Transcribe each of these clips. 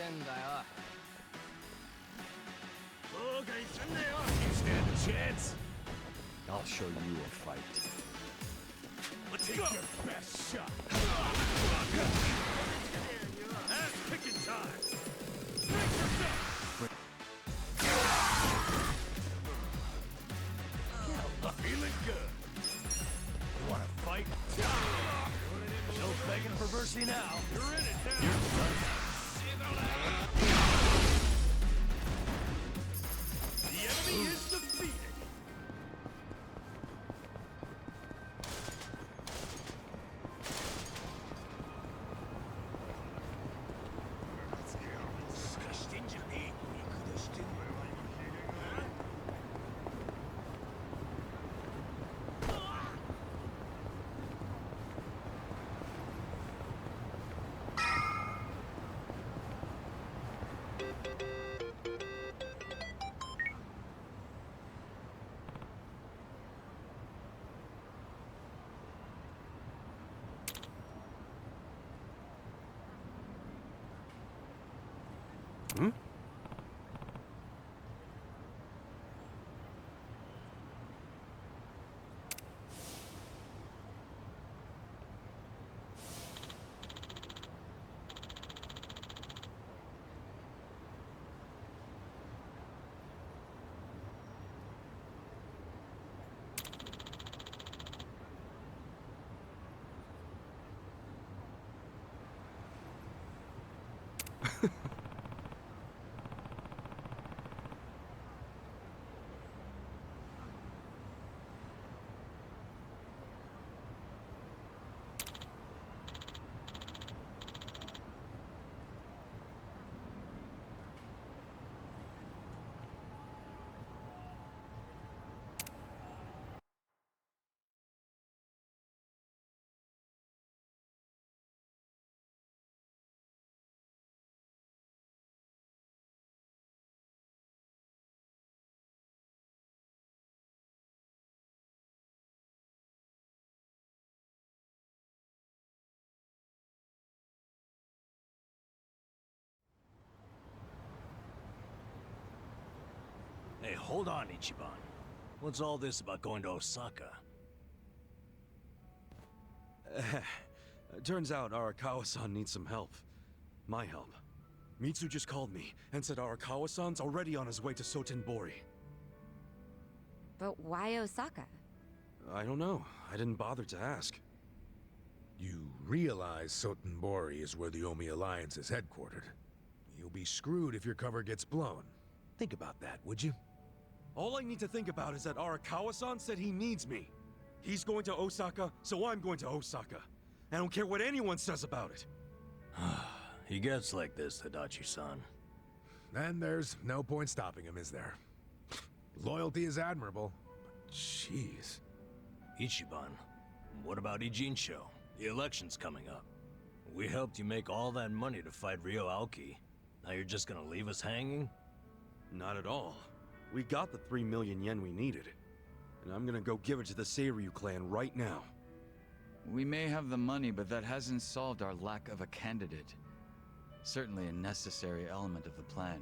You stand a chance? I'll show you a fight. Let's take your best shot. Ass kicking time. Brace yourself. Feeling good. You want to fight? No begging for mercy now. You're in it now. The enemy is defeated. Hmm? Hey, hold on, Ichiban. What's all this about going to Osaka? Turns out Arakawa-san needs some help. My help. Mitsu just called me and said Arakawa-san's already on his way to Sotenbori. But why Osaka? I don't know. I didn't bother to ask. You realize Sotenbori is where the Omi Alliance is headquartered. You'll be screwed if your cover gets blown. Think about that, would you? All I need to think about is that Arakawa-san said he needs me. He's going to Osaka, so I'm going to Osaka. I don't care what anyone says about it. He gets like this, Adachi-san. Then there's no point stopping him, is there? Loyalty is admirable, but jeez. Ichiban, what about Ijincho? The election's coming up. We helped you make all that money to fight Ryo Aoki. Now you're just gonna leave us hanging? Not at all. We got the 3 million yen we needed. And I'm gonna go give it to the Seiryu clan right now. We may have the money, but that hasn't solved our lack of a candidate. Certainly a necessary element of the plan.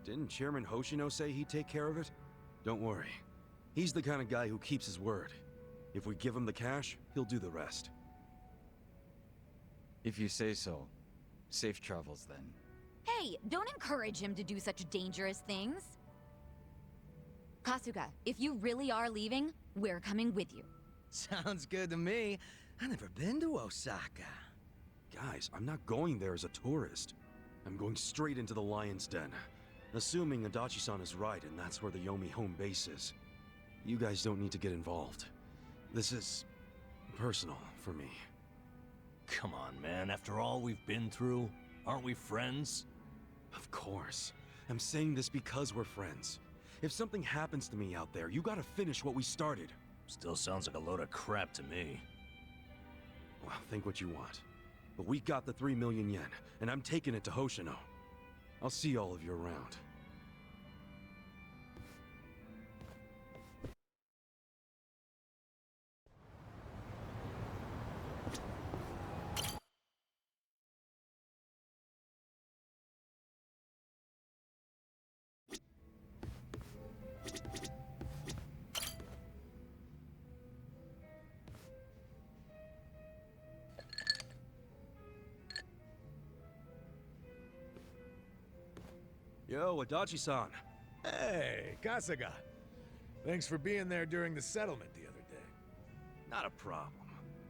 Didn't Chairman Hoshino say he'd take care of it? Don't worry. He's the kind of guy who keeps his word. If we give him the cash, he'll do the rest. If you say so. Safe travels, then. Hey, don't encourage him to do such dangerous things. Kasuga, if you really are leaving, we're coming with you. Sounds good to me. I've never been to Osaka. Guys, I'm not going there as a tourist. I'm going straight into the Lion's Den. Assuming Adachi-san is right and that's where the Yomi home base is. You guys don't need to get involved. This is personal for me. Come on, man. After all we've been through, aren't we friends? Of course. I'm saying this because we're friends. If something happens to me out there, you gotta finish what we started. Still sounds like a load of crap to me. Well, think what you want. But we got the 3 million yen, and I'm taking it to Hoshino. I'll see all of you around. Yo, Adachi-san. Hey, Kasuga. Thanks for being there during the settlement the other day. Not a problem.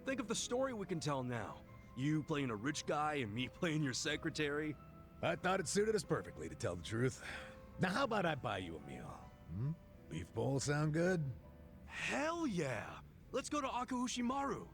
Think of the story we can tell now. You playing a rich guy and me playing your secretary. I thought it suited us perfectly, to tell the truth. Now, how about I buy you a meal? Hmm? Beef bowl sound good? Hell yeah! Let's go to Akahushimaru.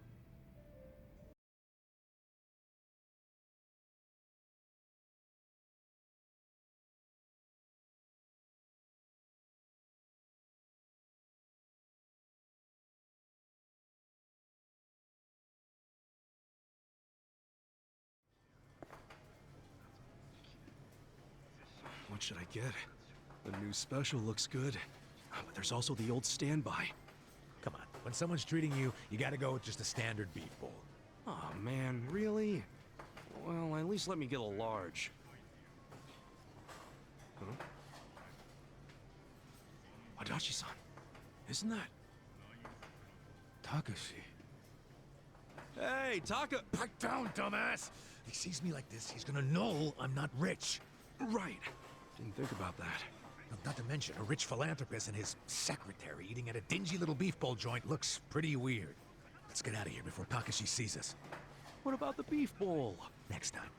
What should I get? The new special looks good, but there's also the old standby. Come on, when someone's treating you, you gotta go with just a standard beef bowl. Oh man, really? Well, at least let me get a large. Huh? Adachi-san, isn't that Takashi? Hey, Taka! Pipe down, dumbass! If he sees me like this, he's gonna know I'm not rich. Right. Didn't think about that. Not to mention, a rich philanthropist and his secretary eating at a dingy little beef bowl joint looks pretty weird. Let's get out of here before Takashi sees us. What about the beef bowl? Next time.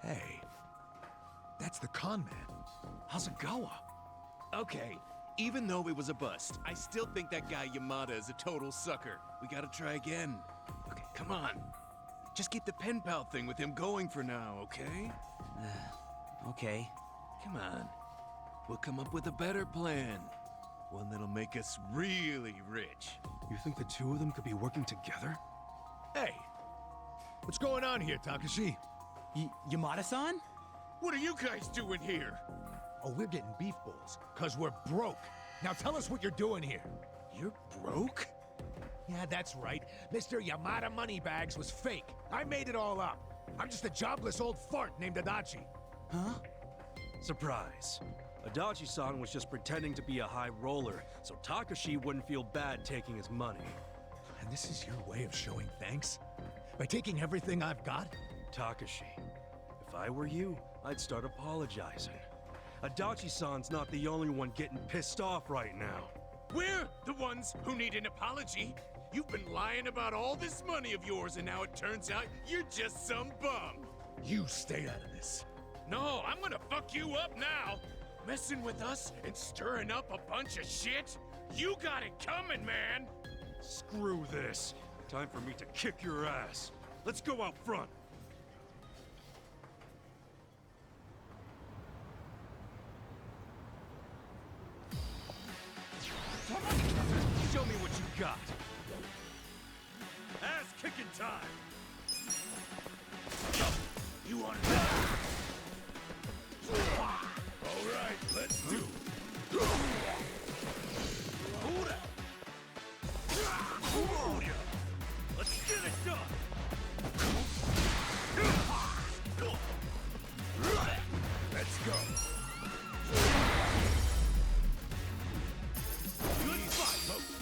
Hey, that's the con man. Hasegawa. Okay, even though it was a bust, I still think that guy Yamada is a total sucker. We gotta try again. Okay, come on. Just keep the pen pal thing with him going for now, okay? Okay. Come on. We'll come up with a better plan. One that'll make us really rich. You think the two of them could be working together? Hey, what's going on here, Takashi? Yamada-san? What are you guys doing here? Oh, we're getting beef bowls, cause we're broke. Now tell us what you're doing here. You're broke? Yeah, that's right. Mr. Yamada Moneybags was fake. I made it all up. I'm just a jobless old fart named Adachi. Huh? Surprise. Adachi-san was just pretending to be a high roller, so Takashi wouldn't feel bad taking his money. And this is your way of showing thanks? By taking everything I've got? Takashi, if I were you, I'd start apologizing. Adachi-san's not the only one getting pissed off right now. We're the ones who need an apology. You've been lying about all this money of yours, and now it turns out you're just some bum. You stay out of this. No, I'm gonna fuck you up now. Messing with us and stirring up a bunch of shit? You got it coming, man. Screw this. Time for me to kick your ass. Let's go out front. Show me what you got. Ass-kicking time. You want to? All right, let's do it. Hold up. Let's get it done. Let's go. Good fight, folks.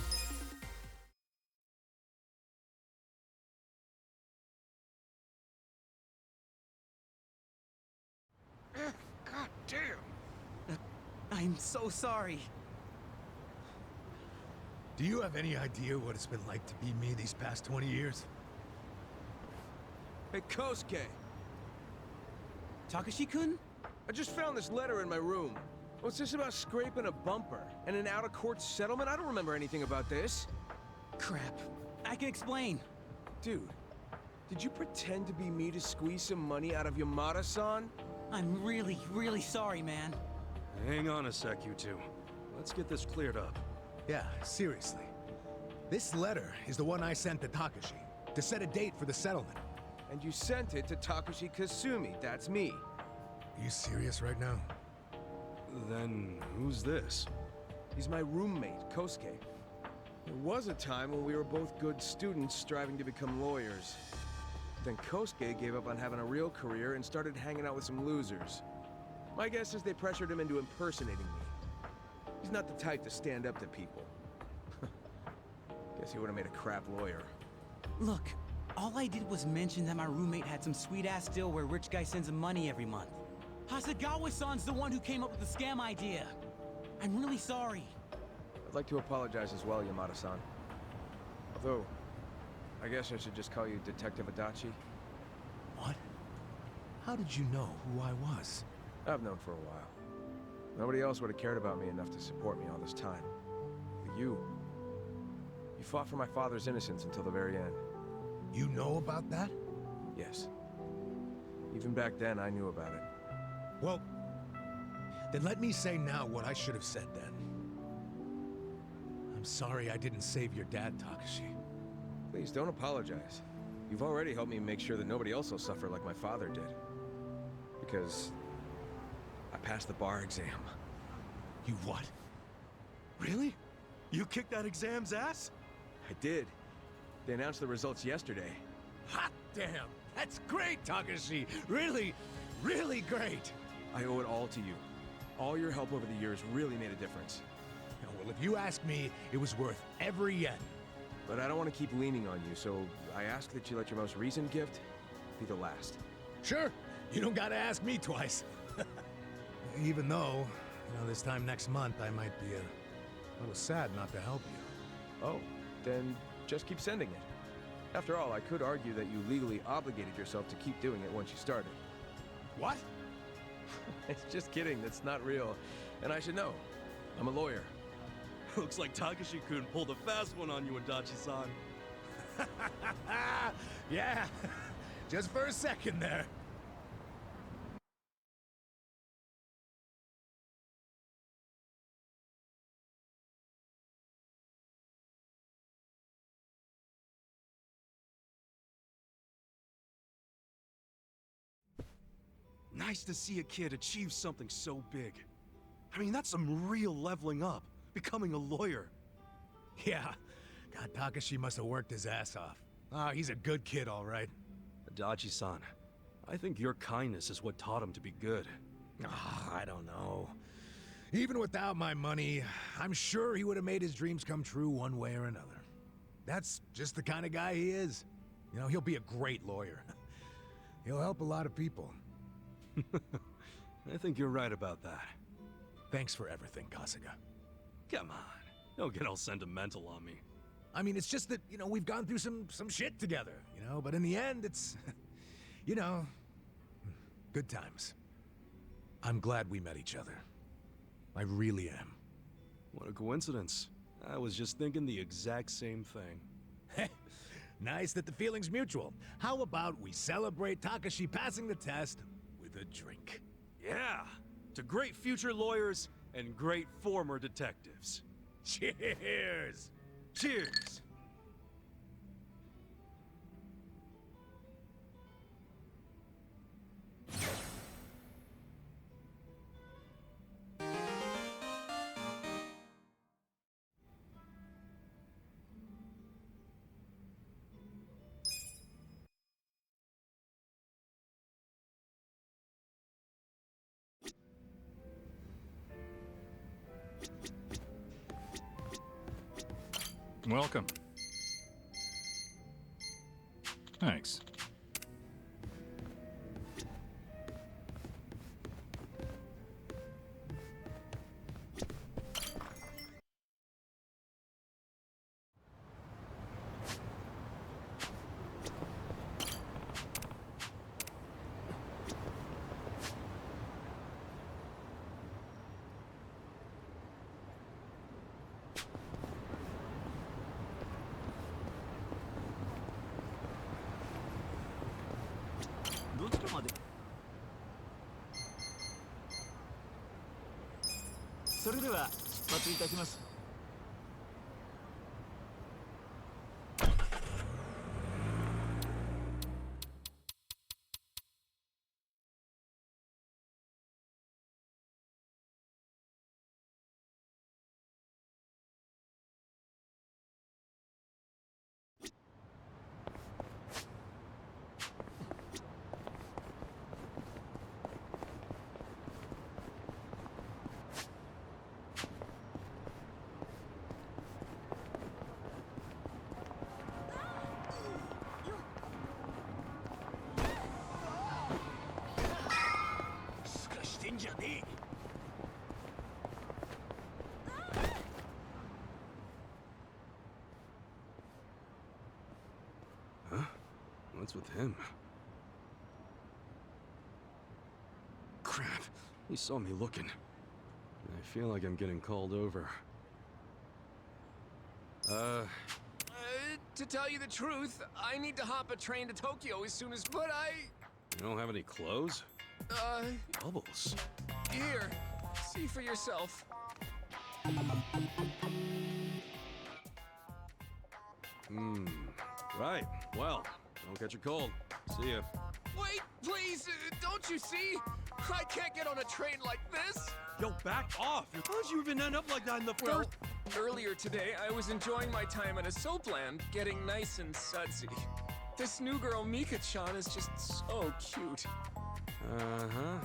God damn. I'm so sorry. Do you have any idea what it's been like to be me these past 20 years? Hey, Kosuke, Takashi-kun? I just found this letter in my room. What's this about scraping a bumper and an out-of-court settlement? I don't remember anything about this. Crap. I can explain. Dude, did you pretend to be me to squeeze some money out of Yamada-san? I'm really, really sorry, man. Hang on a sec, you two. Let's get this cleared up. Yeah, seriously. This letter is the one I sent to Takashi to set a date for the settlement. And you sent it to Takashi Kasumi, that's me. Are you serious right now? Then who's this? He's my roommate, Kosuke. There was a time when we were both good students striving to become lawyers. Then Kosuke gave up on having a real career and started hanging out with some losers. My guess is they pressured him into impersonating me. He's not the type to stand up to people. Guess he would have made a crap lawyer. Look, All I did was mention that my roommate had some sweet-ass deal where rich guy sends him money every month. Hasegawa-san's the one who came up with the scam idea. I'm really sorry. I'd like to apologize as well, Yamada-san. Although, I guess I should just call you Detective Adachi. What? How did you know who I was? I've known for a while. Nobody else would have cared about me enough to support me all this time. But you fought for my father's innocence until the very end. You know about that? Yes. Even back then, I knew about it. Well, then let me say now what I should have said then. I'm sorry I didn't save your dad, Takashi. Please, don't apologize. You've already helped me make sure that nobody else will suffer like my father did. Because I passed the bar exam. You what? Really? You kicked that exam's ass? I did. They announced the results yesterday. Hot damn! That's great, Takashi! Really, really great! I owe it all to you. All your help over the years really made a difference. Well, if you ask me, it was worth every yen. But I don't want to keep leaning on you, so I ask that you let your most recent gift be the last. Sure, you don't gotta ask me twice. Even though, this time next month I might be a little sad not to help you. Oh, then just keep sending it. After all, I could argue that you legally obligated yourself to keep doing it once you started. What? It's just kidding, that's not real. And I should know. I'm a lawyer. Looks like Takashi-kun pulled a fast one on you, Adachi-san. Yeah, just for a second there. Nice to see a kid achieve something so big. I mean, that's some real leveling up, becoming a lawyer. Yeah, God, Takashi must have worked his ass off. Oh, he's a good kid, all right. Adachi-san, I think your kindness is what taught him to be good. I don't know. Even without my money, I'm sure he would have made his dreams come true one way or another. That's just the kind of guy he is. He'll be a great lawyer. He'll help a lot of people. I think you're right about that. Thanks for everything, Kasuga. Come on, don't get all sentimental on me. I mean, it's just that, we've gone through some shit together, but in the end, it's, good times. I'm glad we met each other. I really am. What a coincidence. I was just thinking the exact same thing. Nice that the feeling's mutual. How about we celebrate Takashi passing the test with a drink? Yeah, to great future lawyers and great former detectives. Cheers! Cheers! Welcome. Thanks. Huh? What's with him? Crap. He saw me looking. I feel like I'm getting called over. To tell you the truth, I need to hop a train to Tokyo as soon as. But You don't have any clothes? Bubbles. Here. See for yourself. Right. Well, don't catch a cold. See ya. Wait, please! Don't you see? I can't get on a train like this! Yo, back off! How'd you even end up like that in the Well, first... earlier today, I was enjoying my time at a soapland, getting nice and sudsy. This new girl, Mika-chan, is just so cute. Uh-huh.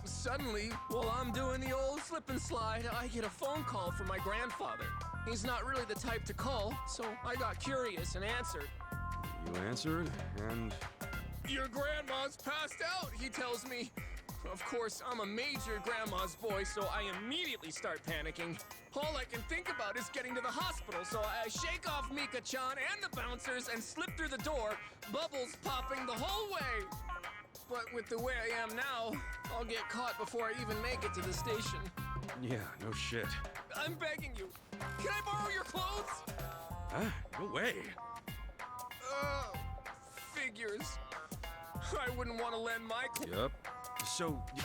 Suddenly, while I'm doing the old slip and slide, I get a phone call from my grandfather. He's not really the type to call, so I got curious and answered. You answered, and... Your grandma's passed out, he tells me. Of course, I'm a major grandma's boy, so I immediately start panicking. All I can think about is getting to the hospital, so I shake off Mika-chan and the bouncers and slip through the door, bubbles popping the whole way. But with the way I am now, I'll get caught before I even make it to the station. Yeah, no shit. I'm begging you. Can I borrow your clothes? Huh? No way. Figures. I wouldn't want to lend my clothes. Yup. So... Yeah.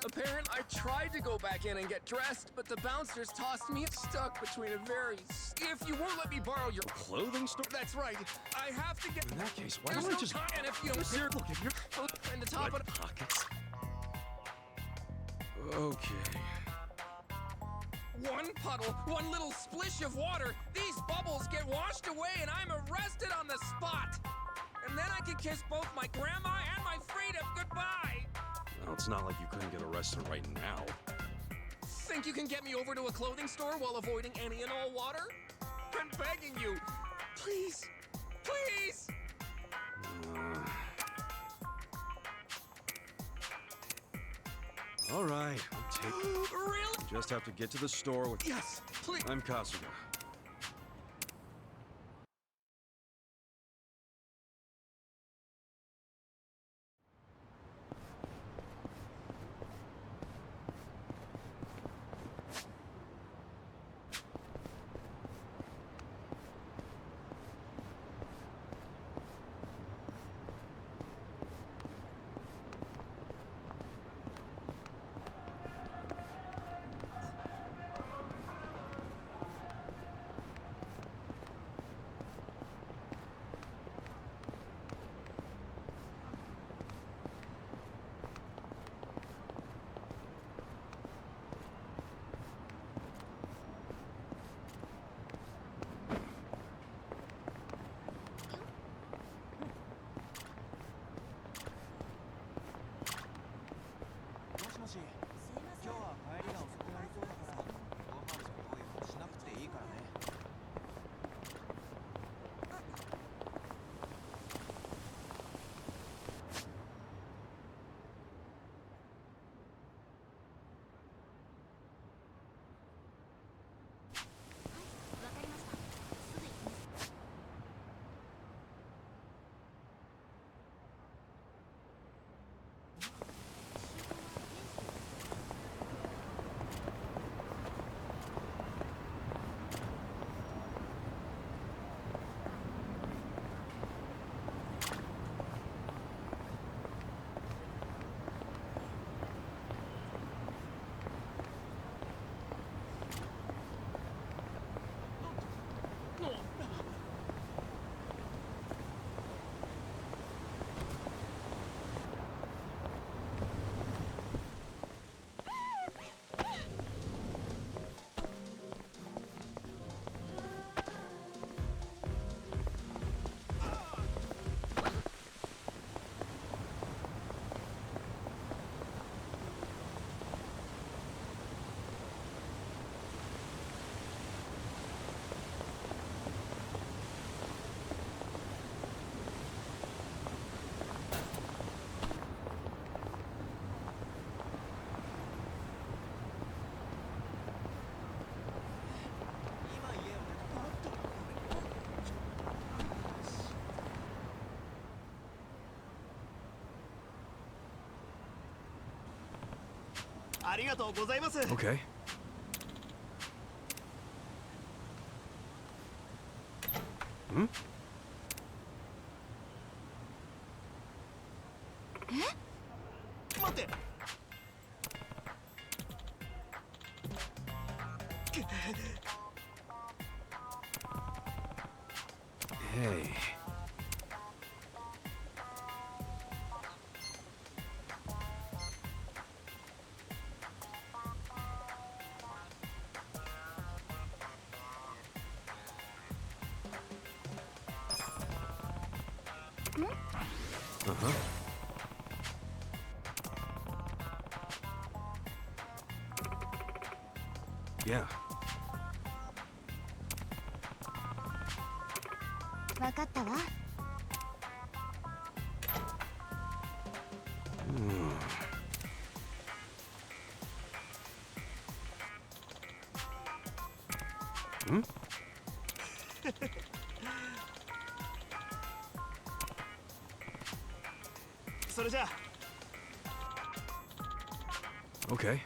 Apparently, I tried to go back in and get dressed, but the bouncers tossed me stuck between a very... If you won't let me borrow your... clothing store? That's right. I have to get... In that case, why There's don't I no just... time, and if you don't... Look, if you're... And the top of... Pockets? Okay. One puddle, one little splish of water, these bubbles get washed away and I'm arrested on the spot! And then I can kiss both my grandma and my freedom goodbye! Well, it's not like you couldn't get arrested right now. Think you can get me over to a clothing store while avoiding any and all water? I'm begging you! Please! Please! All right, I'll take it. Really? Just have to get to the store with... Yes, please! I'm Kasuga. Okay. Hmm? Hey. Uh-huh. Yeah. わかったわ。Hmm? Okay.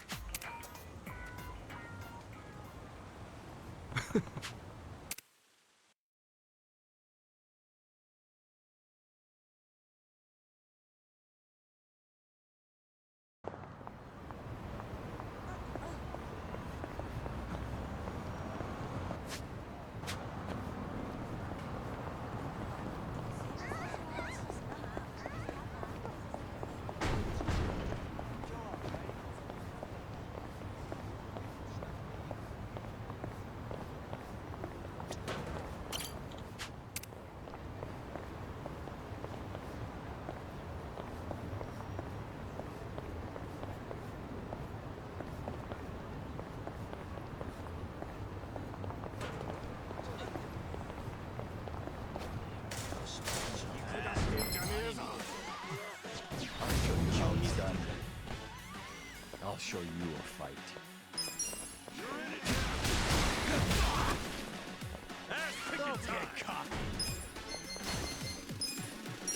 I'll show you a fight.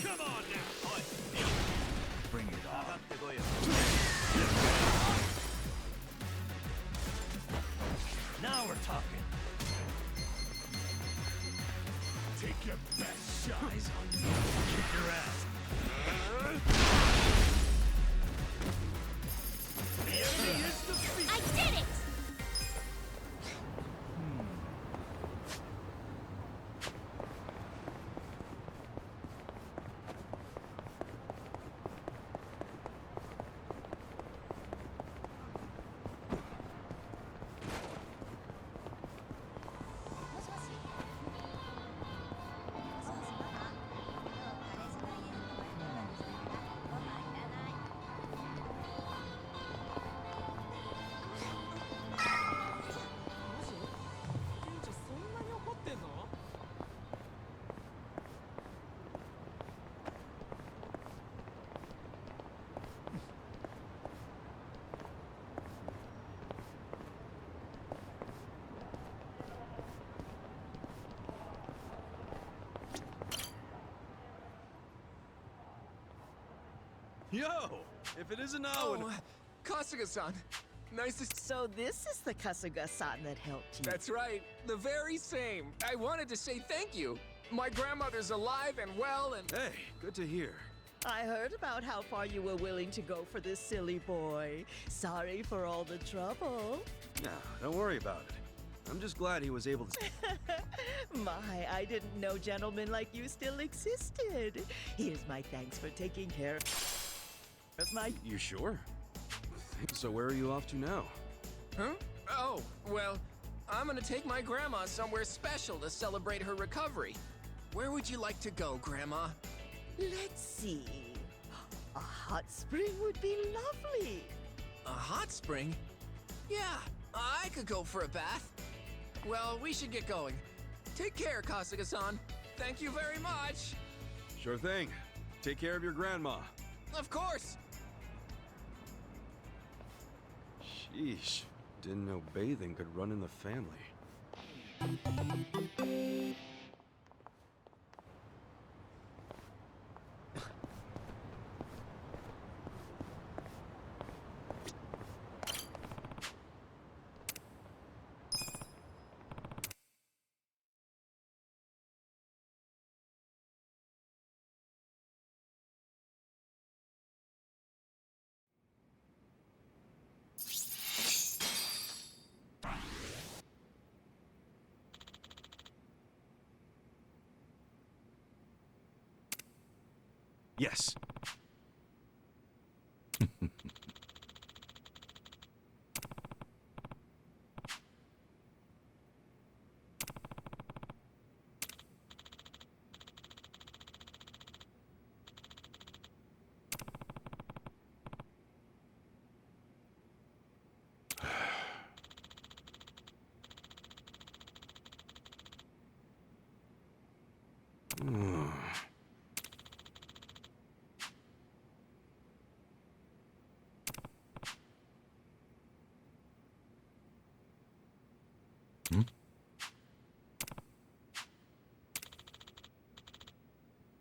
Come on now! Bring it on. Now we're talking. Take your best shot. Eyes on me. Kick your ass. The enemy is defeated. I did it! Yo! If it isn't now, Oh, Kasuga-san. Nice to... So this is the Kasuga-san that helped you. That's right. The very same. I wanted to say thank you. My grandmother's alive and well and... hey, good to hear. I heard about how far you were willing to go for this silly boy. Sorry for all the trouble. Nah, don't worry about it. I'm just glad he was able to... My, I didn't know gentlemen like you still existed. Here's my thanks for taking care of my... You sure? So where are you off to now? Huh? Oh, well, I'm gonna take my grandma somewhere special to celebrate her recovery. Where would you like to go, Grandma? Let's see. A hot spring would be lovely. A hot spring? Yeah, I could go for a bath. Well, we should get going. Take care, Kasuga-san. Thank you very much. Sure thing. Take care of your grandma. Of course. Sheesh. Didn't know bathing could run in the family. Yes.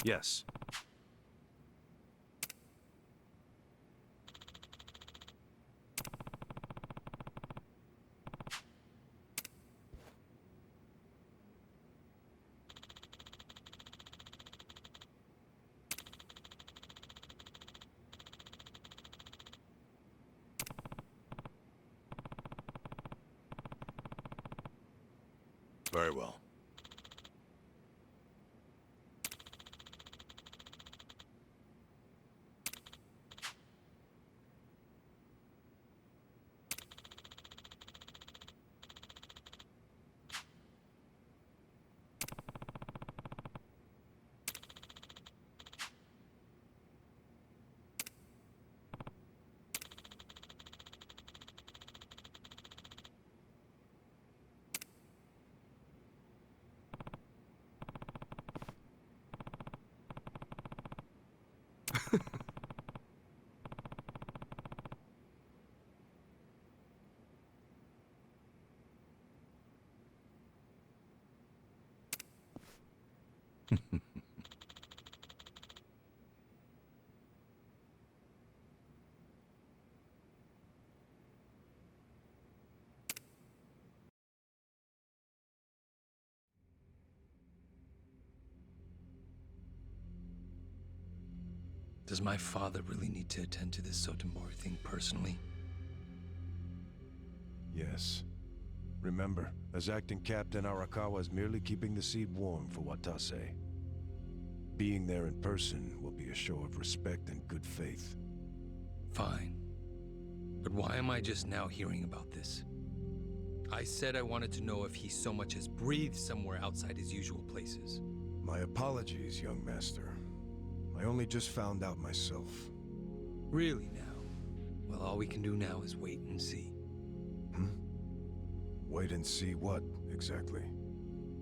Yes. Very well. Does my father really need to attend to this Sotomori thing personally? Yes. Remember, as acting captain, Arakawa is merely keeping the seed warm for Watase. Being there in person will be a show of respect and good faith. Fine. But why am I just now hearing about this? I said I wanted to know if he so much as breathed somewhere outside his usual places. My apologies, young master. I only just found out myself. Really now? Well, all we can do now is wait and see. Wait and see what, exactly?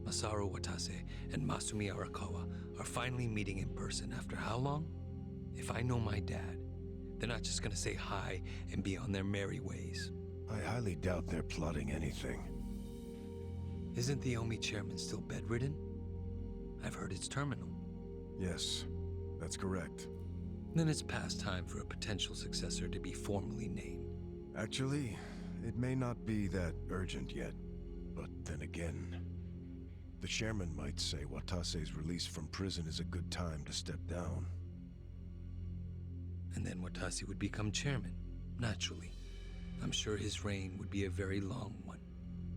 Masaru Watase and Masumi Arakawa are finally meeting in person after how long? If I know my dad, they're not just gonna say hi and be on their merry ways. I highly doubt they're plotting anything. Isn't the Omi chairman still bedridden? I've heard it's terminal. Yes, that's correct. Then it's past time for a potential successor to be formally named. Actually, it may not be that urgent yet. But then again, the chairman might say Watase's release from prison is a good time to step down. And then Watase would become chairman, naturally. I'm sure his reign would be a very long one.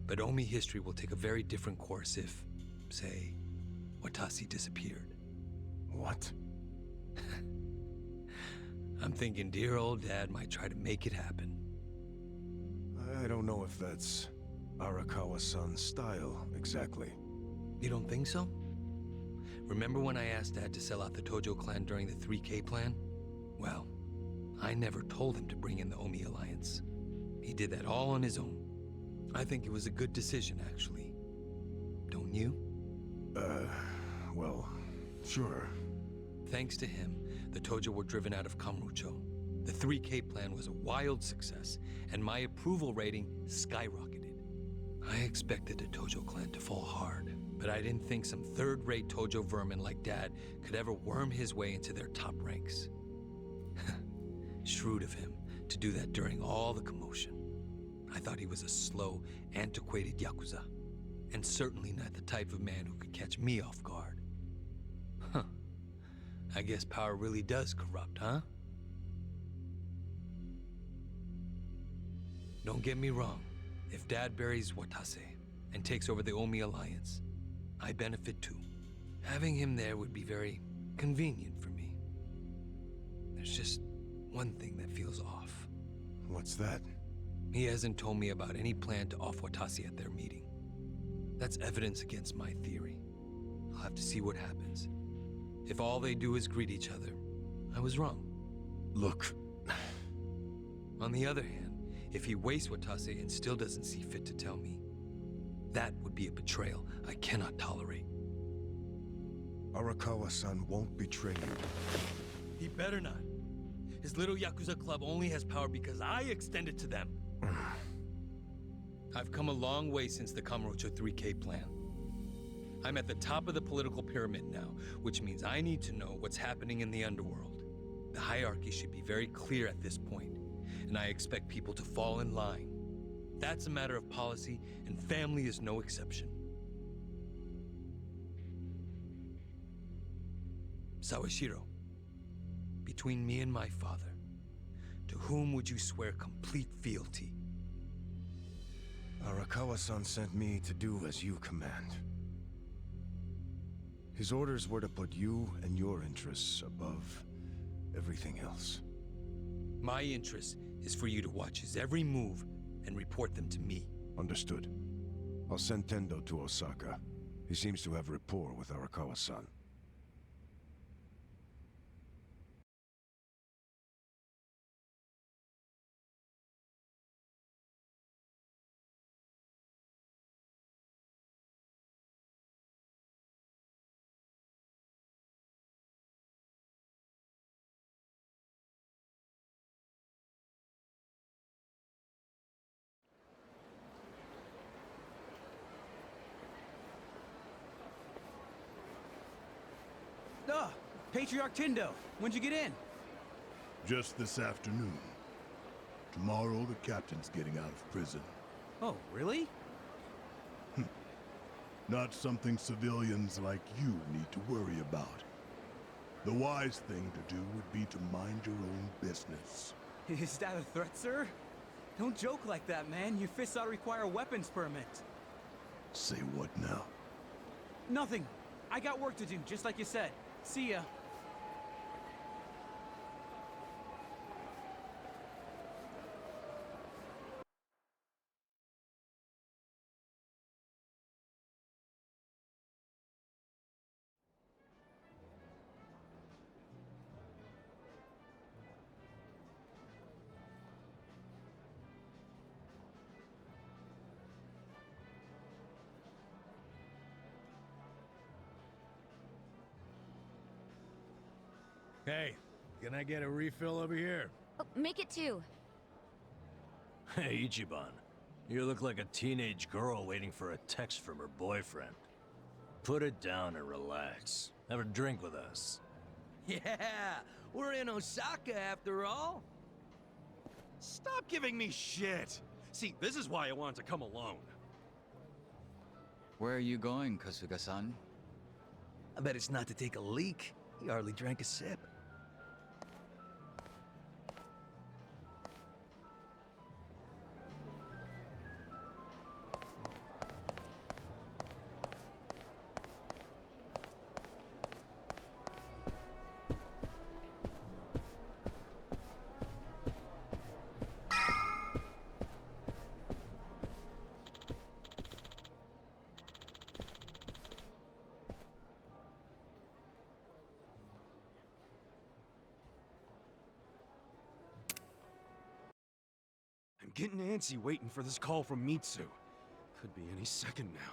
But Omi history will take a very different course if, say, Watase disappeared. What? I'm thinking dear old dad might try to make it happen. I don't know if that's Arakawa-san's style, exactly. You don't think so? Remember when I asked Dad to sell out the Tojo clan during the 3K plan? Well, I never told him to bring in the Omi Alliance. He did that all on his own. I think it was a good decision, actually. Don't you? Well, sure. Thanks to him, the Tojo were driven out of Kamurocho. The 3K plan was a wild success, and my approval rating skyrocketed. I expected the Tojo clan to fall hard, but I didn't think some third-rate Tojo vermin like Dad could ever worm his way into their top ranks. Shrewd of him to do that during all the commotion. I thought he was a slow, antiquated Yakuza, and certainly not the type of man who could catch me off guard. Huh. I guess power really does corrupt, huh? Don't get me wrong. If Dad buries Watase and takes over the Omi Alliance, I benefit too. Having him there would be very convenient for me. There's just one thing that feels off. What's that? He hasn't told me about any plan to off Watasi at their meeting. That's evidence against my theory. I'll have to see what happens. If all they do is greet each other, I was wrong. Look. On the other hand, if he wastes Watase and still doesn't see fit to tell me, that would be a betrayal I cannot tolerate. Arakawa-san won't betray you. He better not. His little Yakuza club only has power because I extend it to them. I've come a long way since the Kamurocho 3K plan. I'm at the top of the political pyramid now, which means I need to know what's happening in the underworld. The hierarchy should be very clear at this point, and I expect people to fall in line. That's a matter of policy, and family is no exception. Sawashiro, between me and my father, to whom would you swear complete fealty? Arakawa-san sent me to do as you command. His orders were to put you and your interests above everything else. My interest is for you to watch his every move and report them to me. Understood. I'll send Tendo to Osaka. He seems to have rapport with Arakawa-san. Patriarch Tindo, when'd you get in? Just this afternoon. Tomorrow, the captain's getting out of prison. Oh, really? Not something civilians like you need to worry about. The wise thing to do would be to mind your own business. Is that a threat, sir? Don't joke like that, man. Your fists ought to require a weapons permit. Say what now? Nothing. I got work to do, just like you said. See ya. Hey, can I get a refill over here? Oh, make it two. Hey, Ichiban. You look like a teenage girl waiting for a text from her boyfriend. Put it down and relax. Have a drink with us. Yeah, we're in Osaka after all. Stop giving me shit! See, this is why I wanted to come alone. Where are you going, Kasuga-san? I bet it's not to take a leak. He hardly drank a sip. I'm getting antsy waiting for this call from Mitsu. Could be any second now.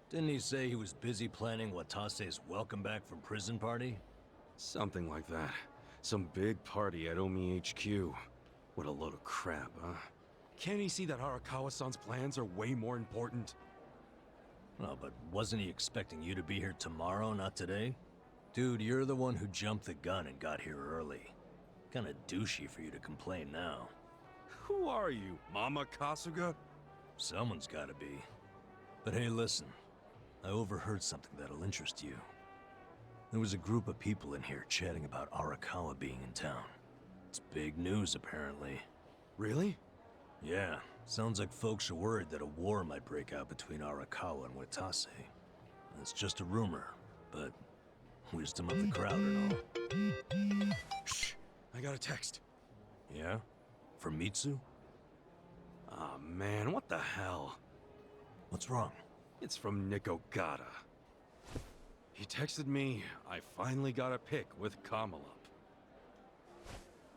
Didn't he say he was busy planning Watase's welcome back from prison party? Something like that. Some big party at Omi HQ. What a load of crap, huh? Can't he see that Arakawa-san's plans are way more important? Oh, but wasn't he expecting you to be here tomorrow, not today? Dude, you're the one who jumped the gun and got here early. Kinda douchey for you to complain now. Who are you, Mama Kasuga? Someone's gotta be. But hey, listen. I overheard something that'll interest you. There was a group of people in here chatting about Arakawa being in town. It's big news, apparently. Really? Yeah, sounds like folks are worried that a war might break out between Arakawa and Watase. It's just a rumor, but wisdom of the crowd and all. Shh! I got a text. Yeah? From Mitsu? Aw, man, what the hell? What's wrong? It's from Nick Ogata. He texted me, I finally got a pic with Kamala.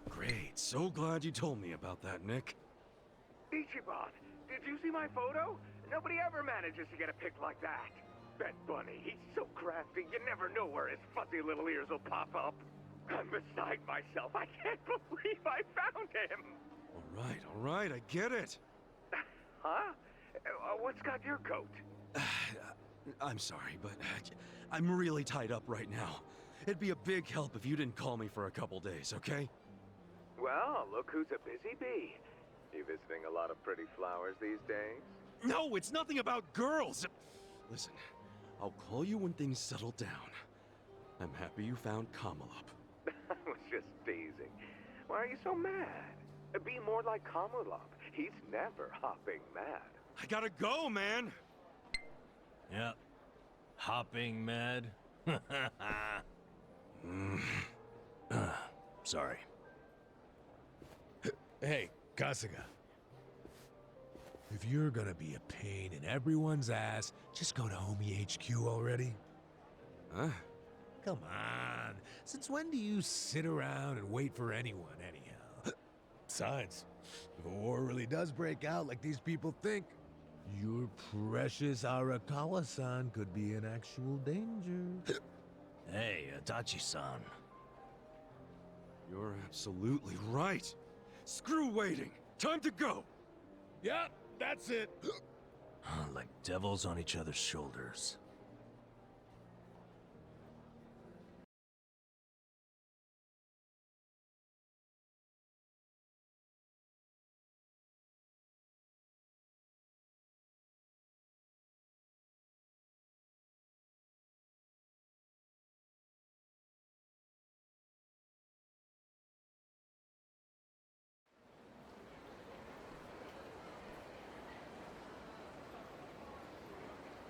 Great, so glad you told me about that, Nick. Ichiban, did you see my photo? Nobody ever manages to get a pic like that. Bet Bunny, he's so crafty, you never know where his fuzzy little ears will pop up. I'm beside myself. I can't believe I found him. All right, I get it. Huh? What's got your coat? I'm sorry, but I'm really tied up right now. It'd be a big help if you didn't call me for a couple days, okay? Well, look who's a busy bee. You visiting a lot of pretty flowers these days? No, it's nothing about girls! Listen, I'll call you when things settle down. I'm happy you found Kamala. I was just teasing. Why are you so mad? Be more like Kamulop. He's never hopping mad. I gotta go, man! Yeah. Hopping mad? Sorry. Hey, Kasuga. If you're gonna be a pain in everyone's ass, just go to Homie HQ already. Huh? Come on. Since when do you sit around and wait for anyone, anyhow? Besides, if a war really does break out like these people think, your precious Arakawa-san could be in actual danger. Hey, Adachi-san. You're absolutely right. Screw waiting. Time to go. Yep, that's it. Like devils on each other's shoulders.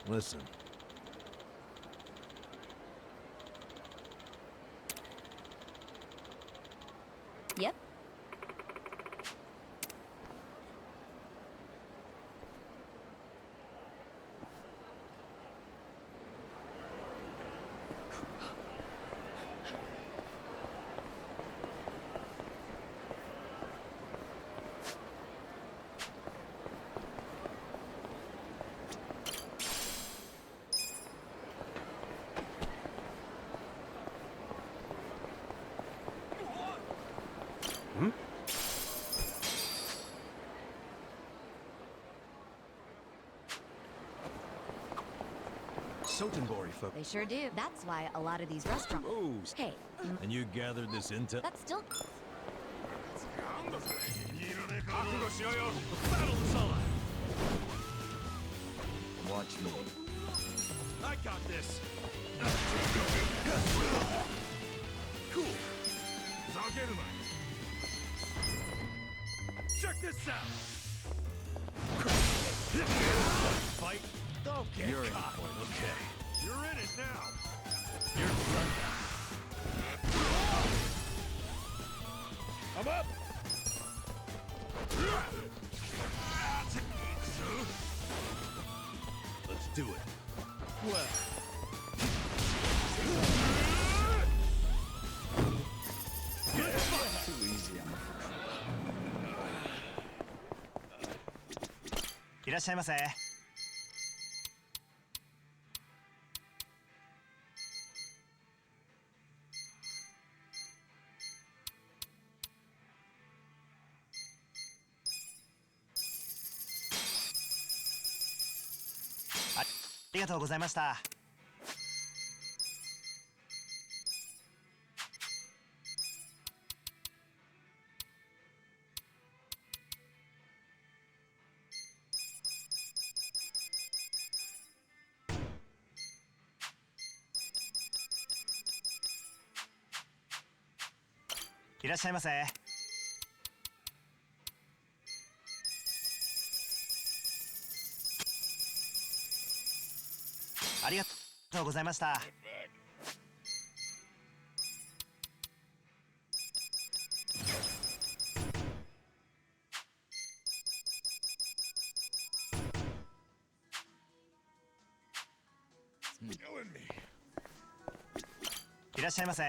Listen. Yep. Sotenbori folk. They sure do. That's why a lot of these restaurants. Rose. Hey, And you gathered this intel? that's still. Battle is on! Watch me. I got this! Cool! Check this out! Fight? Okay, You're in cock. for it, okay. You're in it now! You're done. I'm up! Let's do it. Well. Too easy, I'm afraid. いらっしゃいませ。ありがとうございました。いらっしゃいませ。ありがとうございました。Killing me. いらっしゃいませ。あ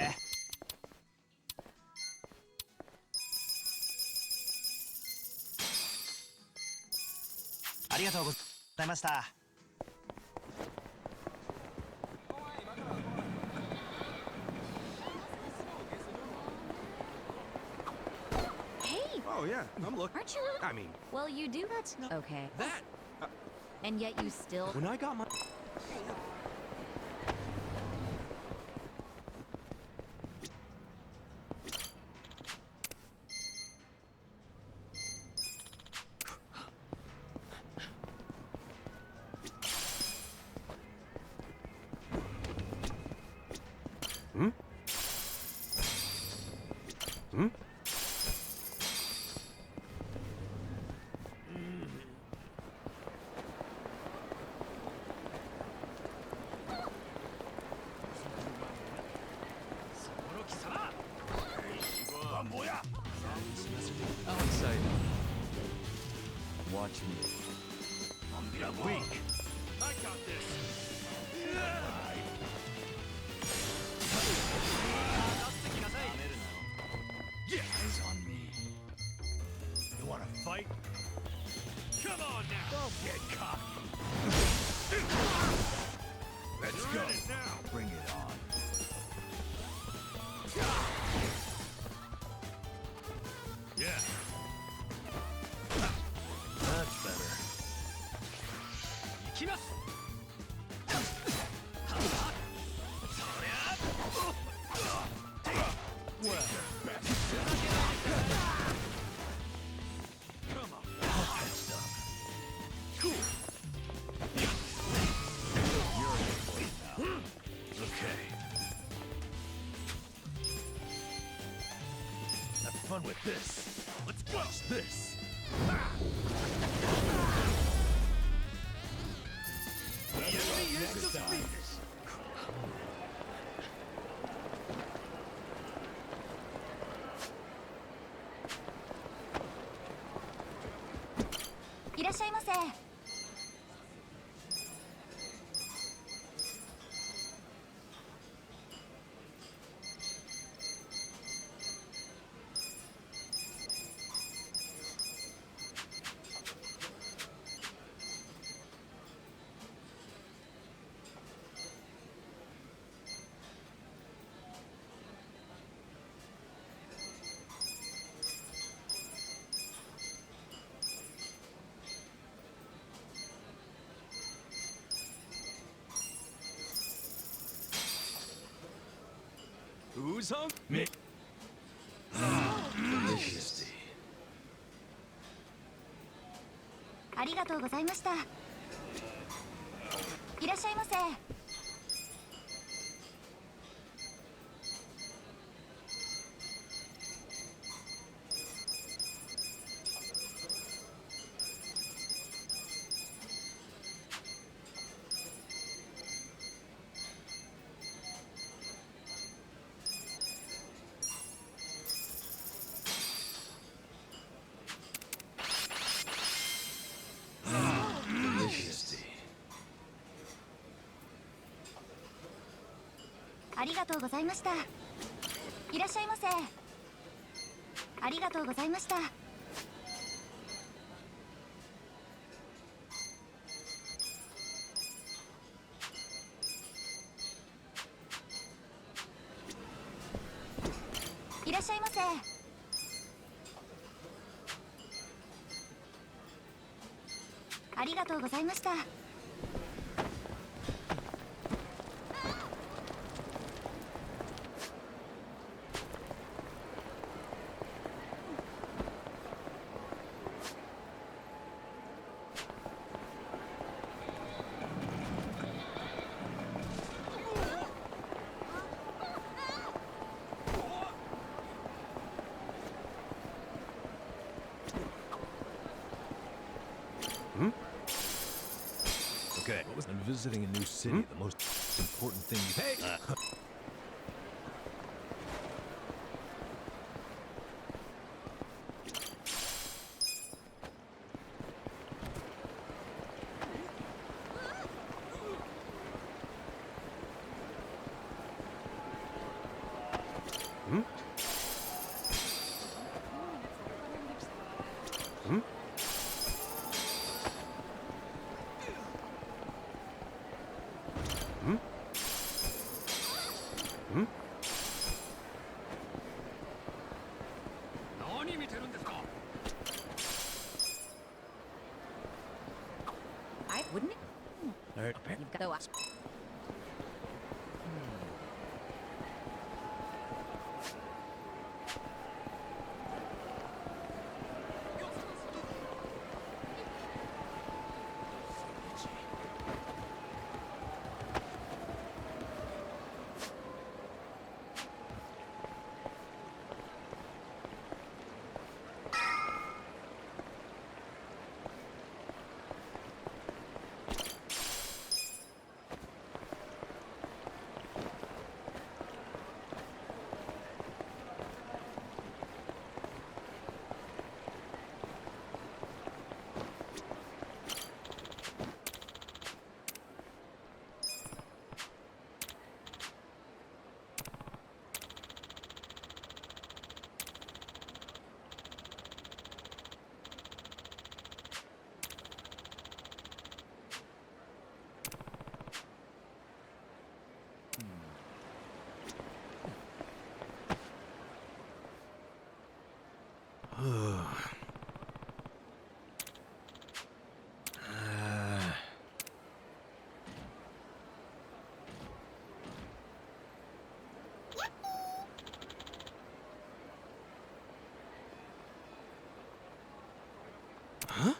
りがとうございました。Hey! Oh, yeah, I'm looking. Aren't you? I mean, Well, you do. That's not okay. that. And yet you still. When I got my. Hmm? Hmm? How exciting. Watch me. Weak. I got this. Eyes on me. You wanna fight? Come on now. Don't get cocky. Let's You're go. in it now. Bring it on. Yeah. That's better. Come on. That's done. Cool. You're in the way now. Okay. Have fun with this. Let's watch this. The enemy is defeated. "いらっしゃいませ." Who's hung? Me. Delicious. ありがとうございました。いらっしゃいませ。Delicious. ありがとうございました。いらっしゃいませ。ありがとうございました。いらっしゃいませ。ありがとうございました。Okay. When visiting a new city, the most important thing you... Hey! Hmm? Hmm? I wouldn't it? You've got to watch. Huh?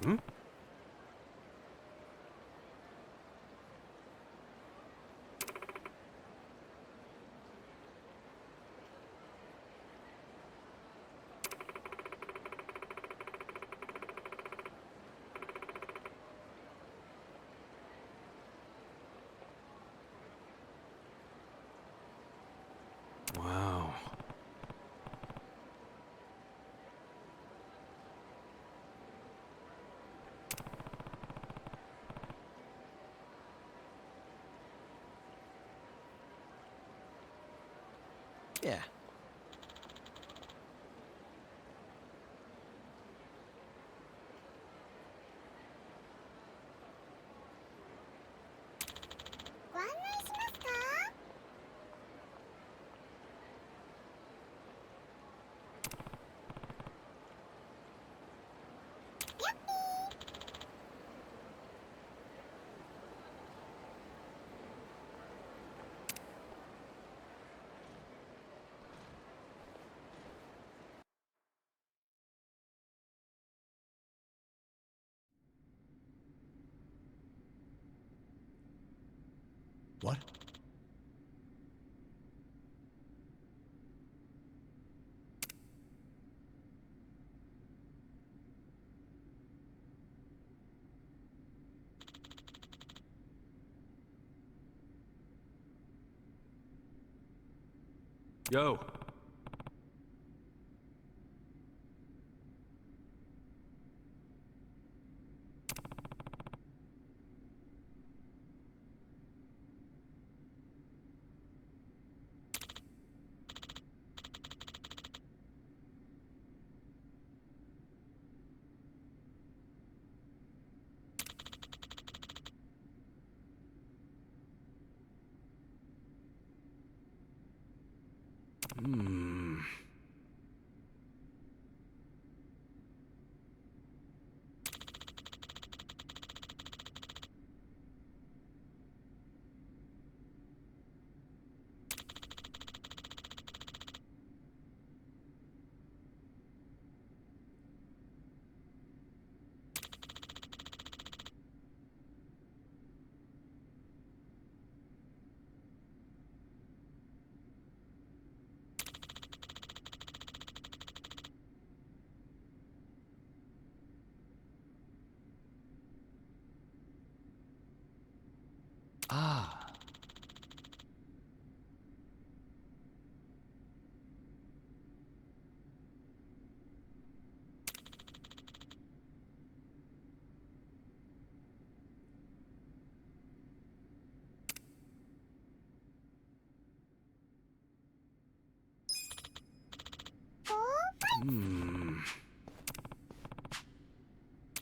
Hmm? Wow. Yeah. What? Yo. Hmm.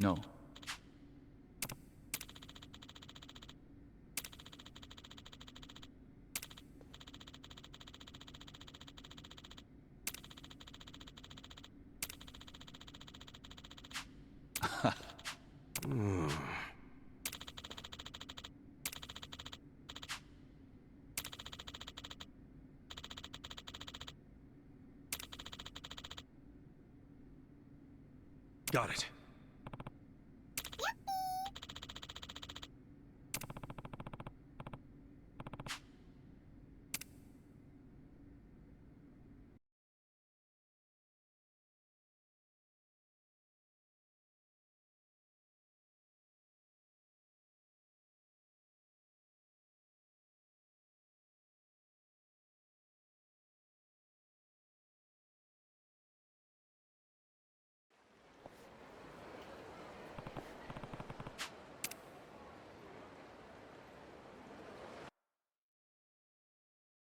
No. Got it.